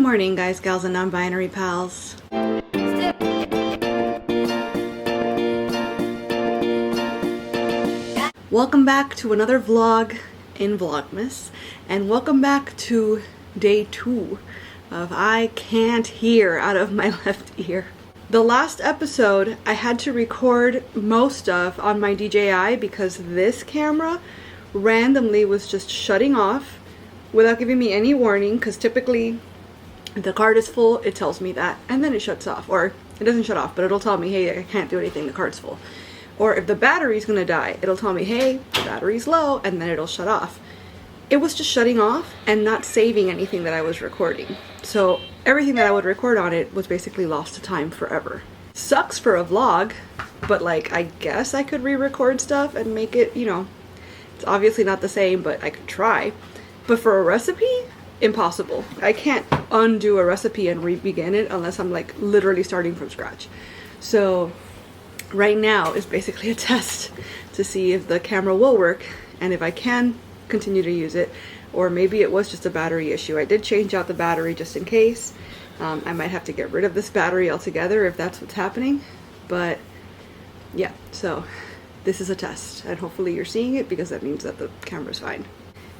morning, guys, gals, and non-binary pals. Welcome back to another vlog in Vlogmas, and welcome back to day 2 of I Can't Hear out of my left ear. The last episode I had to record most of on my DJI because this camera randomly was just shutting off without giving me any warning, because typically if the card is full, it tells me that, and then it shuts off. Or it doesn't shut off, but it'll tell me, hey, I can't do anything, the card's full. Or if the battery's gonna die, it'll tell me, hey, the battery's low, and then it'll shut off. It was just shutting off and not saving anything that I was recording. So everything that I would record on it was basically lost to time forever. Sucks for a vlog, but like, I guess I could re-record stuff and make it, you know, it's obviously not the same, but I could try. But for a recipe, impossible. I can't undo a recipe and re-begin it unless I'm like literally starting from scratch. So right now is basically a test to see if the camera will work and if I can continue to use it, or maybe it was just a battery issue. I did change out the battery just in case. I might have to get rid of this battery altogether if that's what's happening, but yeah, so this is a test and hopefully you're seeing it because that means that the camera's fine.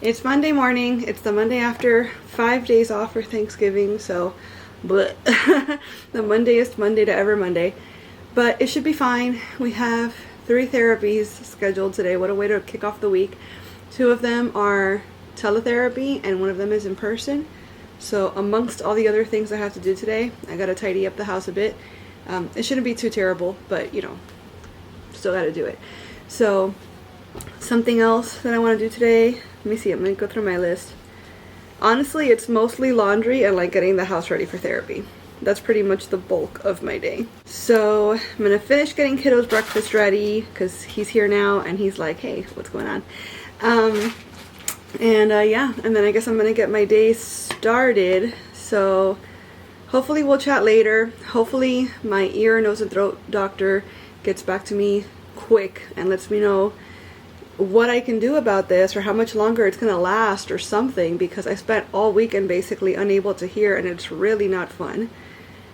It's Monday morning. It's the Monday after 5 days off for Thanksgiving, so bleh. The Mondayest Monday to ever Monday. But it should be fine. We have 3 therapies scheduled today. What a way to kick off the week. 2 of them are teletherapy and 1 of them is in person. So amongst all the other things I have to do today, I gotta tidy up the house a bit. It shouldn't be too terrible, but you know, still gotta do it. So something else that I want to do today, let me see, I'm going to go through my list. Honestly, it's mostly laundry and like getting the house ready for therapy. That's pretty much the bulk of my day. So I'm going to finish getting kiddo's breakfast ready because he's here now and he's like, hey, what's going on? Yeah, and then I guess I'm going to get my day started. So hopefully we'll chat later. Hopefully my ear, nose, and throat doctor gets back to me quick and lets me know what I can do about this or how much longer it's gonna last or something, because I spent all weekend basically unable to hear and it's really not fun.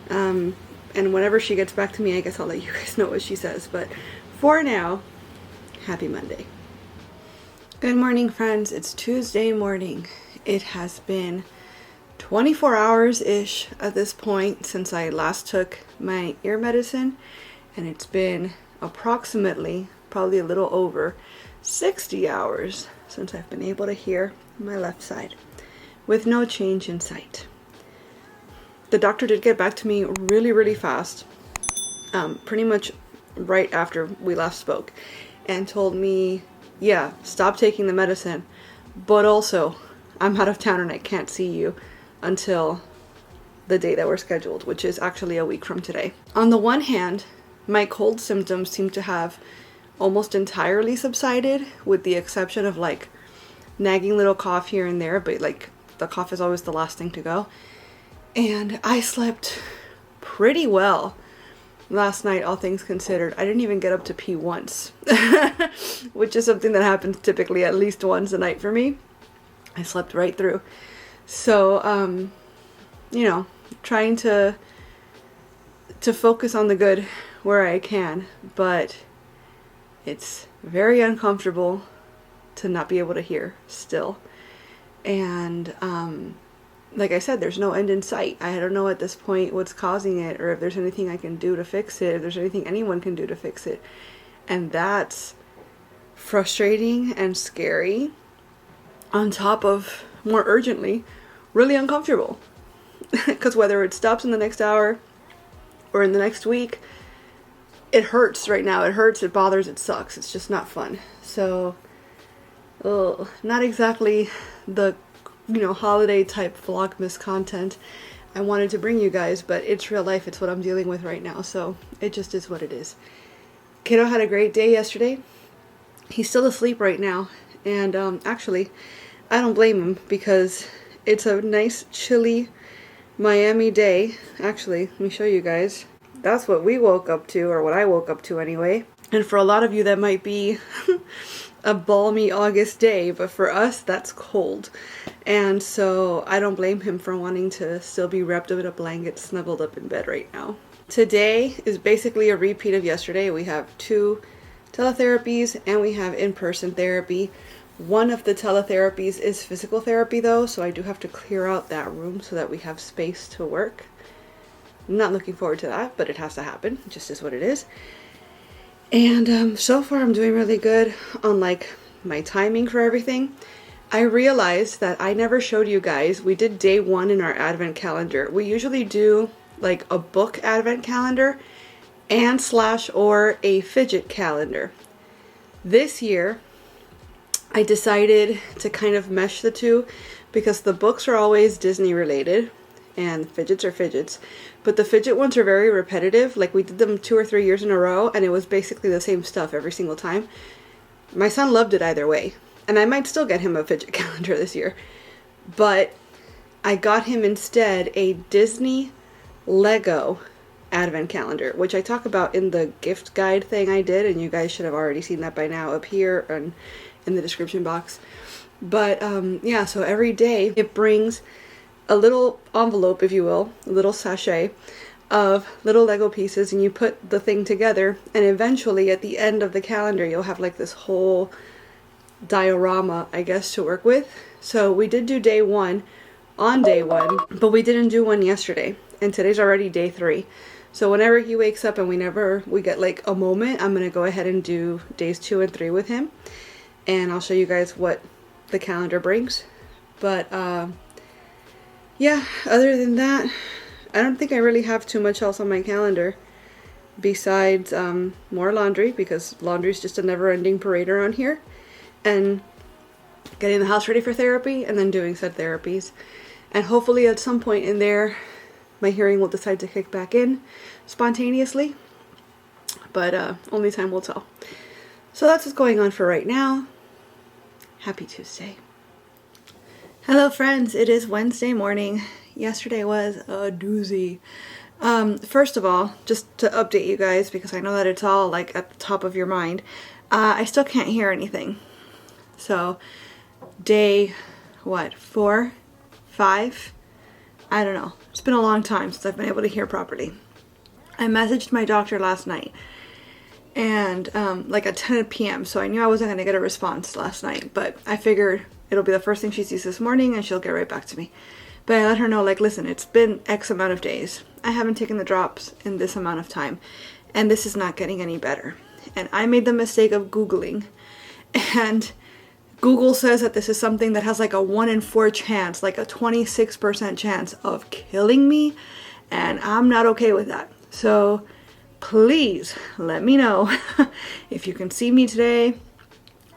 And whenever she gets back to me, I guess I'll let you guys know what she says, but for now, happy Monday. Good morning, friends. It's Tuesday morning. It has been 24 hours-ish at this point since I last took my ear medicine, and it's been approximately, probably a little over 60 hours since I've been able to hear my left side with no change in sight. The doctor did get back to me really fast, pretty much right after we last spoke, and told me, yeah, stop taking the medicine, but also I'm out of town and I can't see you until the day that we're scheduled, which is actually a week from today. On the one hand, my cold symptoms seem to have almost entirely subsided, with the exception of like nagging little cough here and there, but like the cough is always the last thing to go. And I slept pretty well last night, all things considered. I didn't even get up to pee once, which is something that happens typically at least once a night for me. I slept right through. So, you know, trying to focus on the good where I can, but it's very uncomfortable to not be able to hear still. And like I said, there's no end in sight. I don't know at this point what's causing it, or if there's anything I can do to fix it, if there's anything anyone can do to fix it. And that's frustrating and scary, on top of, more urgently, really uncomfortable. Because whether it stops in the next hour or in the next week, it hurts right now. It hurts, it bothers, it sucks. It's just not fun. So, not exactly the, you know, holiday type Vlogmas content I wanted to bring you guys, but it's real life. It's what I'm dealing with right now. So it just is what it is. Kiddo had a great day yesterday. He's still asleep right now. And actually, I don't blame him because it's a nice chilly Miami day. Actually, let me show you guys. That's what we woke up to, or what I woke up to anyway. And for a lot of you that might be a balmy August day, but for us that's cold. And so I don't blame him for wanting to still be wrapped up in a blanket, snuggled up in bed right now. Today is basically a repeat of yesterday. We have 2 teletherapies and we have in-person therapy. One of the teletherapies is physical therapy though, so I do have to clear out that room so that we have space to work. I'm not looking forward to that, but it has to happen. It just is what it is. And so far I'm doing really good on like my timing for everything. I realized that I never showed you guys, we did day 1 in our advent calendar. We usually do like a book advent calendar and / or a fidget calendar. This year I decided to kind of mesh the two because the books are always Disney related and fidgets are fidgets, but the fidget ones are very repetitive. Like we did them 2 or 3 years in a row and it was basically the same stuff every single time. My son loved it either way, and I might still get him a fidget calendar this year, but I got him instead a Disney Lego advent calendar, which I talk about in the gift guide thing I did, and you guys should have already seen that by now up here and in the description box. But yeah, so every day it brings a little envelope, if you will, a little sachet of little Lego pieces, and you put the thing together, and eventually at the end of the calendar you'll have like this whole diorama, I guess, to work with. So we did do day 1 on day 1, but we didn't do one yesterday, and today's already day 3. So whenever he wakes up and whenever we get like a moment, I'm gonna go ahead and do days 2 and 3 with him, and I'll show you guys what the calendar brings. But yeah, other than that, I don't think I really have too much else on my calendar besides more laundry, because laundry is just a never-ending parade around here, and getting the house ready for therapy, and then doing said therapies. And hopefully at some point in there my hearing will decide to kick back in spontaneously, but only time will tell. So that's what's going on for right now. Happy Tuesday. Hello friends, it is Wednesday morning. Yesterday was a doozy. First of all, just to update you guys, because I know that it's all like at the top of your mind, I still can't hear anything. So day, what, 4, 5? I don't know. It's been a long time since I've been able to hear properly. I messaged my doctor last night, and like at 10 p.m. so I knew I wasn't going to get a response last night, but I figured it'll be the first thing she sees this morning and she'll get right back to me. But I let her know, like, listen, it's been X amount of days. I haven't taken the drops in this amount of time, and this is not getting any better. And I made the mistake of Googling, and Google says that this is something that has like a 1 in 4 chance, like a 26% chance of killing me, and I'm not okay with that. So please let me know if you can see me today,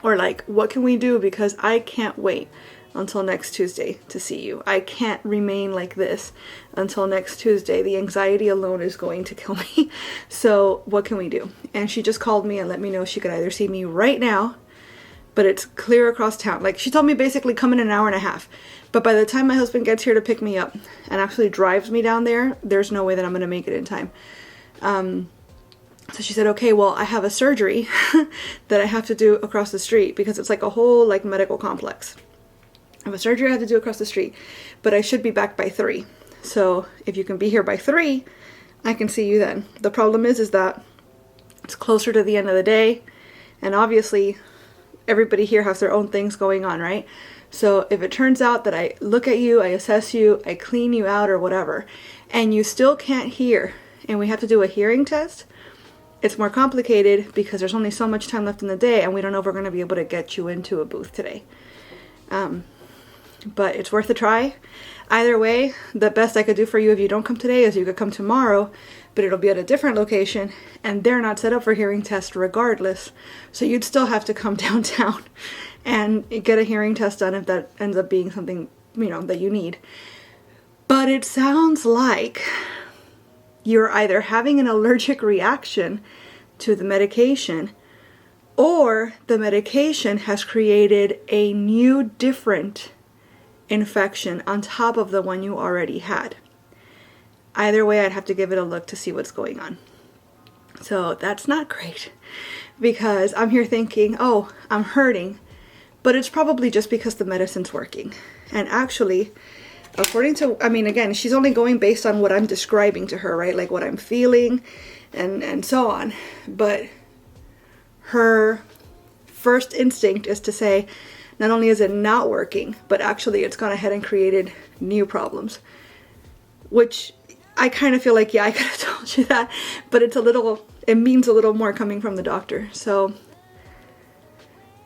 or like what can we do, because I can't wait until next Tuesday to see you. I can't remain like this until next Tuesday. The anxiety alone is going to kill me. So what can we do? And she just called me and let me know she could either see me right now, but it's clear across town. Like, she told me basically come in an hour and a half. But by the time my husband gets here to pick me up and actually drives me down there, there's no way that I'm going to make it in time. So she said, okay, well, I have a surgery that I have to do across the street, because it's like a whole like medical complex. I have a surgery I have to do across the street, but I should be back by 3. So if you can be here by 3, I can see you then. The problem is that it's closer to the end of the day, and obviously everybody here has their own things going on, right? So if it turns out that I look at you, I assess you, I clean you out or whatever, and you still can't hear, and we have to do a hearing test, it's more complicated because there's only so much time left in the day, and we don't know if we're going to be able to get you into a booth today. But it's worth a try. Either way, the best I could do for you if you don't come today is you could come tomorrow, but it'll be at a different location, and they're not set up for hearing tests regardless. So you'd still have to come downtown and get a hearing test done if that ends up being something, you know, that you need. But it sounds like you're either having an allergic reaction to the medication, or the medication has created a new, different infection on top of the one you already had. Either way, I'd have to give it a look to see what's going on. So that's not great, because I'm here thinking, oh, I'm hurting, but it's probably just because the medicine's working. And actually, according to, I mean, again, she's only going based on what I'm describing to her, right? Like what I'm feeling and so on. But her first instinct is to say, not only is it not working, but actually it's gone ahead and created new problems. Which I kind of feel like, yeah, I could have told you that, but it means a little more coming from the doctor. So,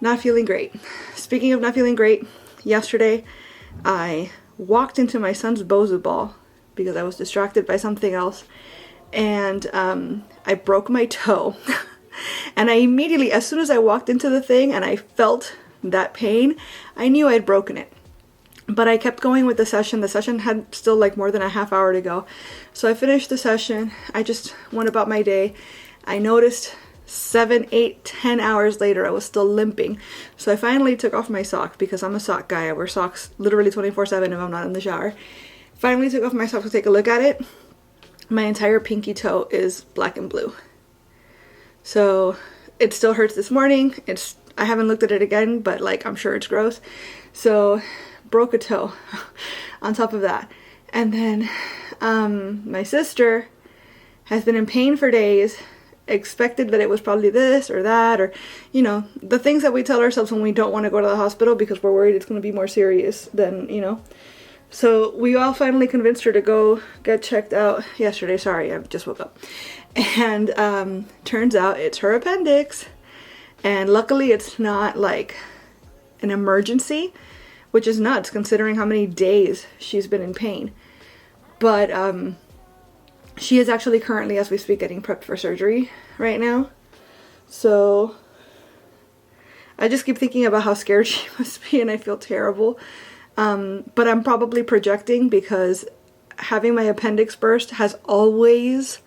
not feeling great. Speaking of not feeling great, yesterday I walked into my son's Bozu ball because I was distracted by something else, and I broke my toe. And I immediately, as soon as I walked into the thing and I felt that pain, I knew I'd broken it. But I kept going with the session. The session had still like more than a half hour to go. So I finished the session. I just went about my day. I noticed 7, 8, 10 hours later, I was still limping. So I finally took off my sock, because I'm a sock guy. I wear socks literally 24/7 if I'm not in the shower. Finally took off my sock to take a look at it. My entire pinky toe is black and blue. So it still hurts this morning. I haven't looked at it again, but like, I'm sure it's gross. So broke a toe on top of that. And then my sister has been in pain for days, expected that it was probably this or that, or, you know, the things that we tell ourselves when we don't want to go to the hospital because we're worried it's going to be more serious than, you know. So we all finally convinced her to go get checked out yesterday. Sorry, I just woke up. And turns out it's her appendix. And luckily it's not like an emergency, which is nuts considering how many days she's been in pain. But she is actually currently, as we speak, getting prepped for surgery right now. So I just keep thinking about how scared she must be, and I feel terrible. But I'm probably projecting, because having my appendix burst has always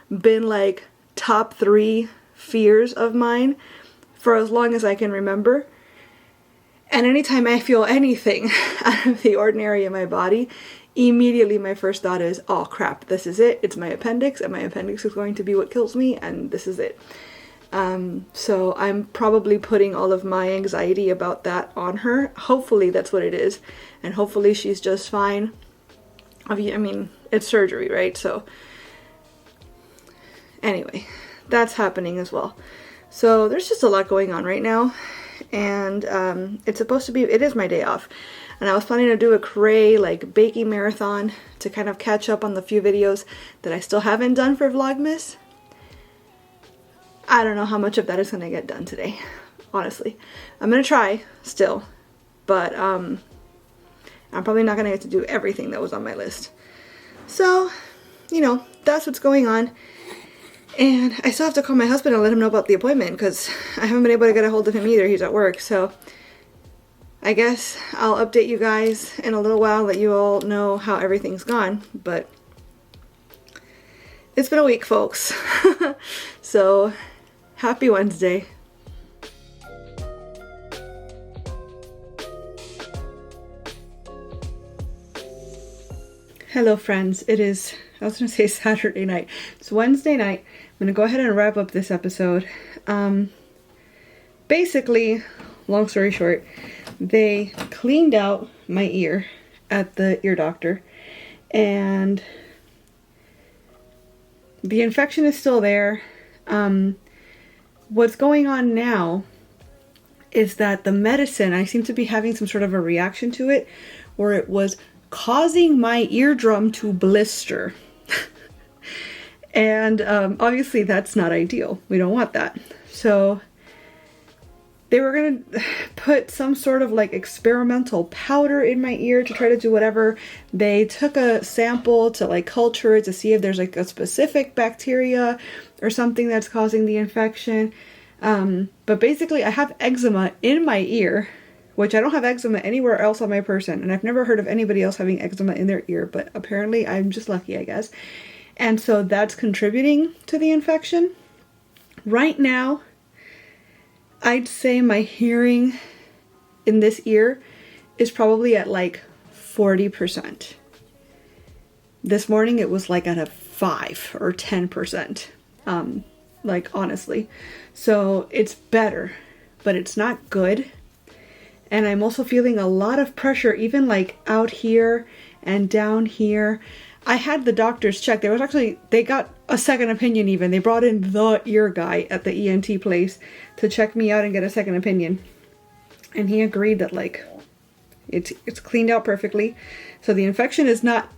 been like top 3 fears of mine for as long as I can remember. And anytime I feel anything out of the ordinary in my body, immediately my first thought is, oh crap, this is it. It's my appendix, and my appendix is going to be what kills me, and this is it. So I'm probably putting all of my anxiety about that on her. Hopefully that's what it is, and hopefully she's just fine. I mean, it's surgery, right? So anyway, that's happening as well. So there's just a lot going on right now, and it is my day off. And I was planning to do a cray like baking marathon to kind of catch up on the few videos that I still haven't done for Vlogmas. I don't know how much of that is going to get done today, honestly. I'm going to try still, but I'm probably not going to get to do everything that was on my list. So, you know, that's what's going on. And I still have to call my husband and let him know about the appointment, because I haven't been able to get a hold of him either. He's at work. So I guess I'll update you guys in a little while, let you all know how everything's gone. But it's been a week, folks. So happy Wednesday. Hello friends, it is, I was going to say Saturday night. It's Wednesday night. I'm going to go ahead and wrap up this episode. Basically, long story short, they cleaned out my ear at the ear doctor, and the infection is still there. What's going on now is that the medicine, I seem to be having some sort of a reaction to it, where it was causing my eardrum to blister. And obviously that's not ideal. We don't want that. So they were gonna put some sort of like experimental powder in my ear to try to do whatever. They took a sample to like culture it to see if there's like a specific bacteria or something that's causing the infection. But basically I have eczema in my ear, which I don't have eczema anywhere else on my person. And I've never heard of anybody else having eczema in their ear, but apparently I'm just lucky, I guess. And so that's contributing to the infection. Right now, I'd say my hearing in this ear is probably at like 40%. This morning it was like at a 5 or 10%. like honestly. So it's better, but it's not good. And I'm also feeling a lot of pressure, even like out here and down here. I had the doctors check. They got a second opinion even. They brought in the ear guy at the ENT place to check me out and get a second opinion. And he agreed that like it's cleaned out perfectly. So the infection is not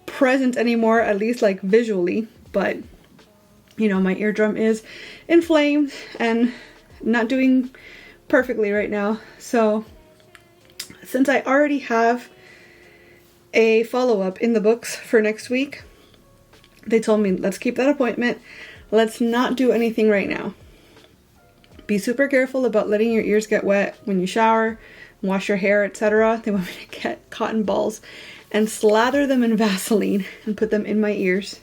present anymore, at least like visually, but you know, my eardrum is inflamed and not doing perfectly right now. So since I already have a follow-up in the books for next week, they told me, let's keep that appointment. Let's not do anything right now. Be super careful about letting your ears get wet when you shower, wash your hair, etc. They want me to get cotton balls and slather them in Vaseline and put them in my ears.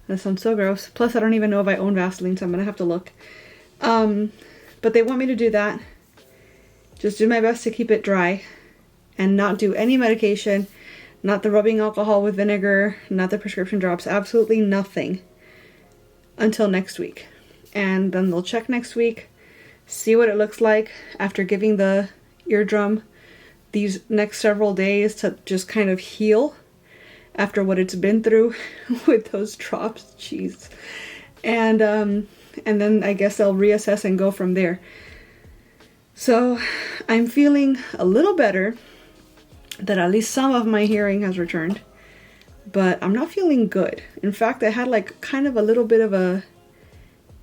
That sounds so gross. Plus, I don't even know if I own Vaseline, so I'm gonna have to look. But they want me to do that. Just do my best to keep it dry and not do any medication, not the rubbing alcohol with vinegar, not the prescription drops, absolutely nothing until next week. And then they'll check next week, see what it looks like after giving the eardrum these next several days to just kind of heal after what it's been through with those drops. Jeez. And then I guess they'll reassess and go from there. So I'm feeling a little better that at least some of my hearing has returned, but I'm not feeling good. In fact, I had like kind of a little bit of a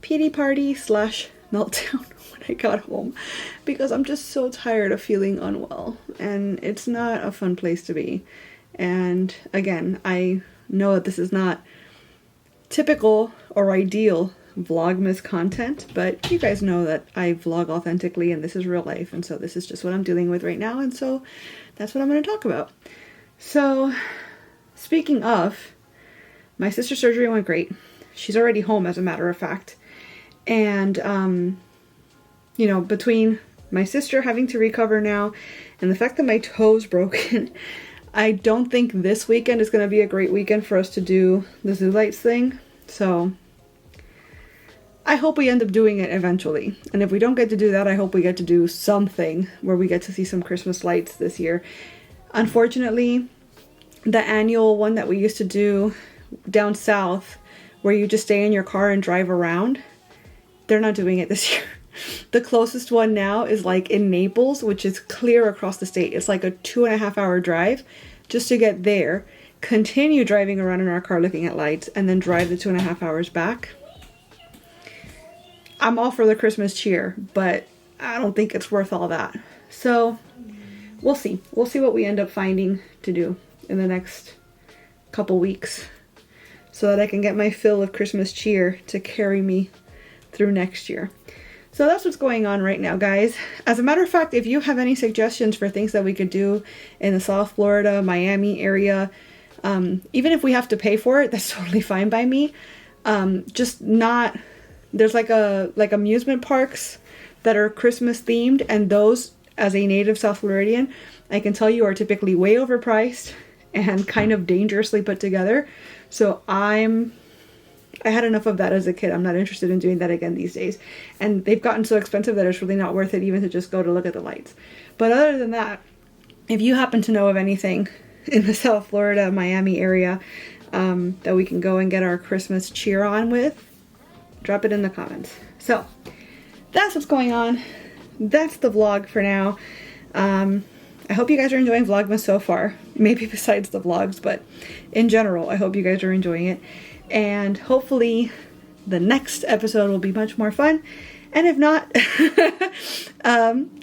pity party / meltdown when I got home because I'm just so tired of feeling unwell, and it's not a fun place to be. And again, I know that this is not typical or ideal Vlogmas content, but you guys know that I vlog authentically and this is real life, and so this is just what I'm dealing with right now, and so that's what I'm going to talk about. So speaking of, my sister's surgery went great. She's already home, as a matter of fact. And you know, between my sister having to recover now and the fact that my toe's broken, I don't think this weekend is going to be a great weekend for us to do the zoo lights thing. So I hope we end up doing it eventually. And if we don't get to do that, I hope we get to do something where we get to see some Christmas lights this year. Unfortunately, the annual one that we used to do down south, where you just stay in your car and drive around, they're not doing it this year. The closest one now is like in Naples, which is clear across the state. It's like a 2.5 hour drive just to get there, continue driving around in our car looking at lights, and then drive the 2.5 hours back. I'm all for the Christmas cheer, but I don't think it's worth all that. So we'll see. We'll see what we end up finding to do in the next couple weeks so that I can get my fill of Christmas cheer to carry me through next year. So that's what's going on right now, guys. As a matter of fact, if you have any suggestions for things that we could do in the South Florida, Miami area, even if we have to pay for it, that's totally fine by me. Just not... There's like amusement parks that are Christmas themed, and those, as a native South Floridian, I can tell you are typically way overpriced and kind of dangerously put together. So I had enough of that as a kid. I'm not interested in doing that again these days. And they've gotten so expensive that it's really not worth it even to just go to look at the lights. But other than that, if you happen to know of anything in the South Florida, Miami area that we can go and get our Christmas cheer on with, drop it in the comments. So that's what's going on. That's the vlog for now. I hope you guys are enjoying Vlogmas so far. Maybe besides the vlogs, but in general, I hope you guys are enjoying it. And hopefully the next episode will be much more fun. And if not,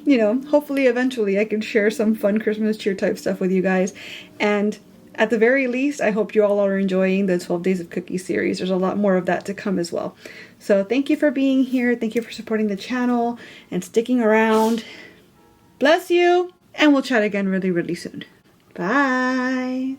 you know, hopefully eventually I can share some fun Christmas cheer type stuff with you guys. And at the very least, I hope you all are enjoying the 12 Days of Cookies series. There's a lot more of that to come as well. So thank you for being here. Thank you for supporting the channel and sticking around. Bless you. And we'll chat again really, really soon. Bye.